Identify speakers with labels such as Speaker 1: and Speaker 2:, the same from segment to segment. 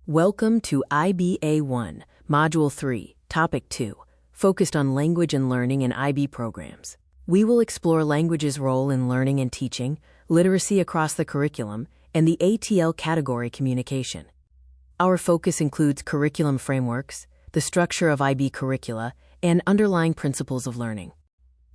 Speaker 1: Welcome to IBA1, Module 3, Topic 2, focused on language and learning in IB programs. We will explore language's role in learning and teaching, literacy across the curriculum, and the ATL category communication. Our focus includes curriculum frameworks, the structure of IB curricula, and underlying principles of learning.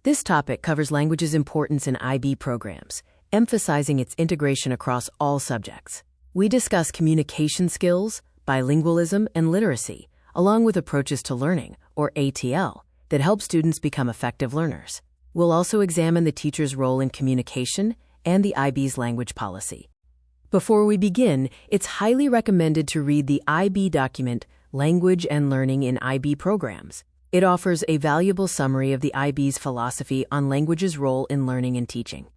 Speaker 1: This topic covers language's importance in IB programs, emphasizing its integration across all subjects. We discuss communication skills, bilingualism, and literacy, along with approaches to learning, or ATL, that help students become effective learners. We'll also examine the teacher's role in communication and the IB's language policy. Before we begin, it's highly recommended to read the IB document, Language and Learning in IB Programs. It offers a valuable summary of the IB's philosophy on language's role in learning and teaching.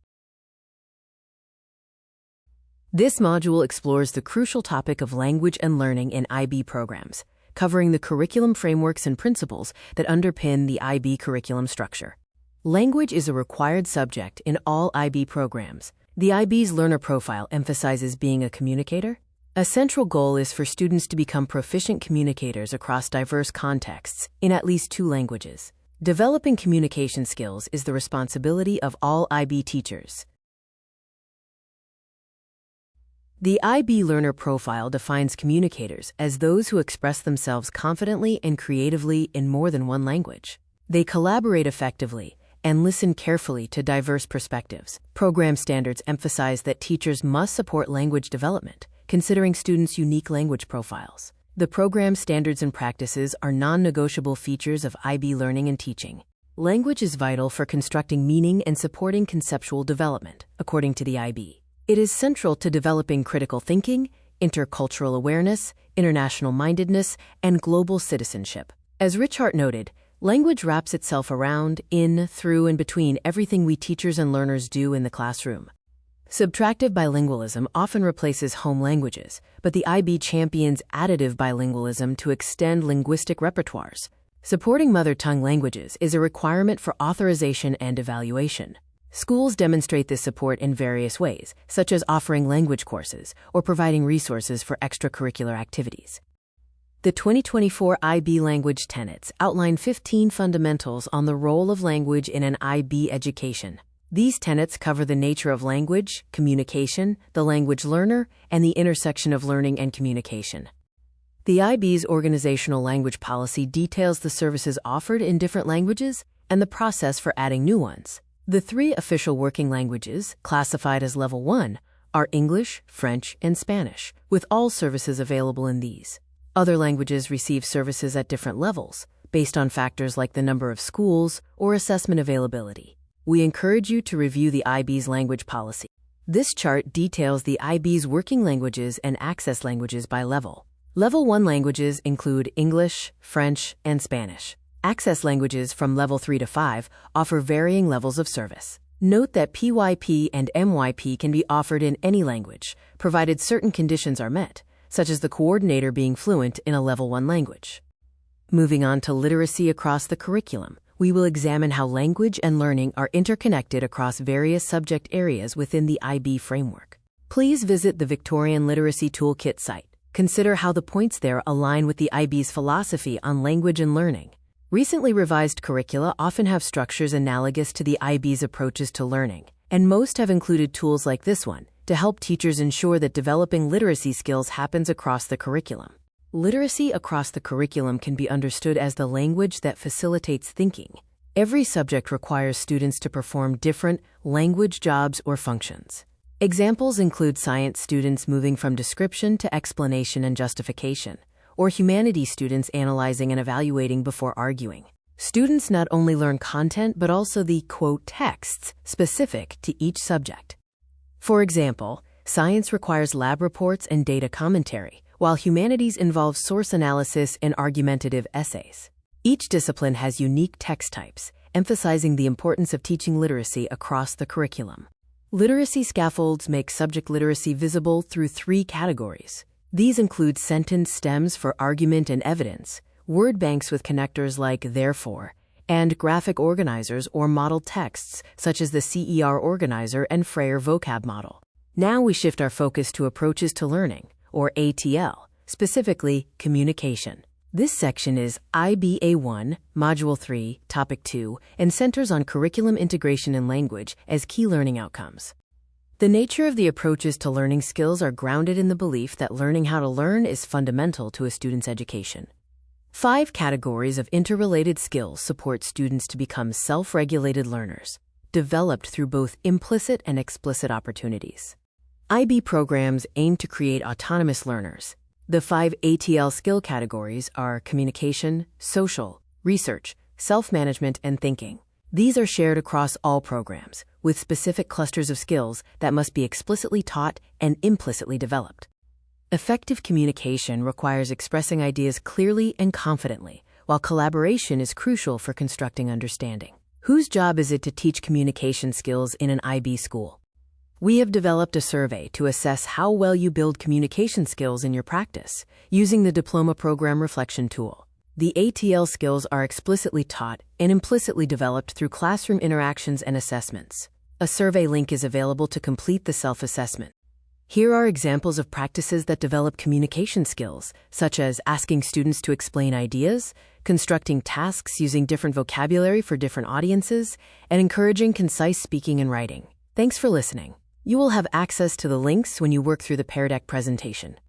Speaker 1: This module explores the crucial topic of language and learning in IB programs, covering the curriculum frameworks and principles that underpin the IB curriculum structure. Language is a required subject in all IB programs. The IB's learner profile emphasizes being a communicator. A central goal is for students to become proficient communicators across diverse contexts in at least 2 languages. Developing communication skills is the responsibility of all IB teachers. The IB learner profile defines communicators as those who express themselves confidently and creatively in more than one language. They collaborate effectively and listen carefully to diverse perspectives. Program standards emphasize that teachers must support language development, considering students' unique language profiles. The program standards and practices are non-negotiable features of IB learning and teaching. Language is vital for constructing meaning and supporting conceptual development, according to the IB. It is central to developing critical thinking, intercultural awareness, international mindedness, and global citizenship. As Richard noted, language wraps itself around, in, through, and between everything we teachers and learners do in the classroom. Subtractive bilingualism often replaces home languages, but the IB champions additive bilingualism to extend linguistic repertoires. Supporting mother tongue languages is a requirement for authorization and evaluation. Schools demonstrate this support in various ways, such as offering language courses or providing resources for extracurricular activities. The 2024 IB Language Tenets outline 15 fundamentals on the role of language in an IB education. These tenets cover the nature of language, communication, the language learner, and the intersection of learning and communication. The IB's organizational language policy details the services offered in different languages and the process for adding new ones. The 3 official working languages, classified as Level 1, are English, French, and Spanish, with all services available in these. Other languages receive services at different levels, based on factors like the number of schools or assessment availability. We encourage you to review the IB's language policy. This chart details the IB's working languages and access languages by level. Level 1 languages include English, French, and Spanish. Access languages from Level 3 to 5 offer varying levels of service. Note that PYP and MYP can be offered in any language, provided certain conditions are met, such as the coordinator being fluent in a Level 1 language. Moving on to literacy across the curriculum, we will examine how language and learning are interconnected across various subject areas within the IB framework. Please visit the Victorian Literacy Toolkit site. Consider how the points there align with the IB's philosophy on language and learning. Recently revised curricula often have structures analogous to the IB's approaches to learning, and most have included tools like this one to help teachers ensure that developing literacy skills happens across the curriculum. Literacy across the curriculum can be understood as the language that facilitates thinking. Every subject requires students to perform different language jobs or functions. Examples include science students moving from description to explanation and justification, or humanities students analyzing and evaluating before arguing. Students not only learn content but also the, quote, texts specific to each subject. For example, science requires lab reports and data commentary, while humanities involves source analysis and argumentative essays. Each discipline has unique text types, emphasizing the importance of teaching literacy across the curriculum. Literacy scaffolds make subject literacy visible through 3 categories. These include sentence stems for argument and evidence, word banks with connectors like therefore, and graphic organizers or model texts such as the CER organizer and Freyer vocab model. Now we shift our focus to approaches to learning, or ATL, specifically communication. This section is IBA1, Module 3, Topic 2, and centers on curriculum integration and language as key learning outcomes. The nature of the approaches to learning skills are grounded in the belief that learning how to learn is fundamental to a student's education. 5 categories of interrelated skills support students to become self-regulated learners, developed through both implicit and explicit opportunities. IB programs aim to create autonomous learners. The 5 ATL skill categories are communication, social, research, self-management, and thinking. These are shared across all programs, with specific clusters of skills that must be explicitly taught and implicitly developed. Effective communication requires expressing ideas clearly and confidently, while collaboration is crucial for constructing understanding. Whose job is it to teach communication skills in an IB school? We have developed a survey to assess how well you build communication skills in your practice, using the Diploma Program Reflection Tool. The ATL skills are explicitly taught and implicitly developed through classroom interactions and assessments. A survey link is available to complete the self-assessment. Here are examples of practices that develop communication skills, such as asking students to explain ideas, constructing tasks using different vocabulary for different audiences, and encouraging concise speaking and writing. Thanks for listening. You will have access to the links when you work through the Pear Deck presentation.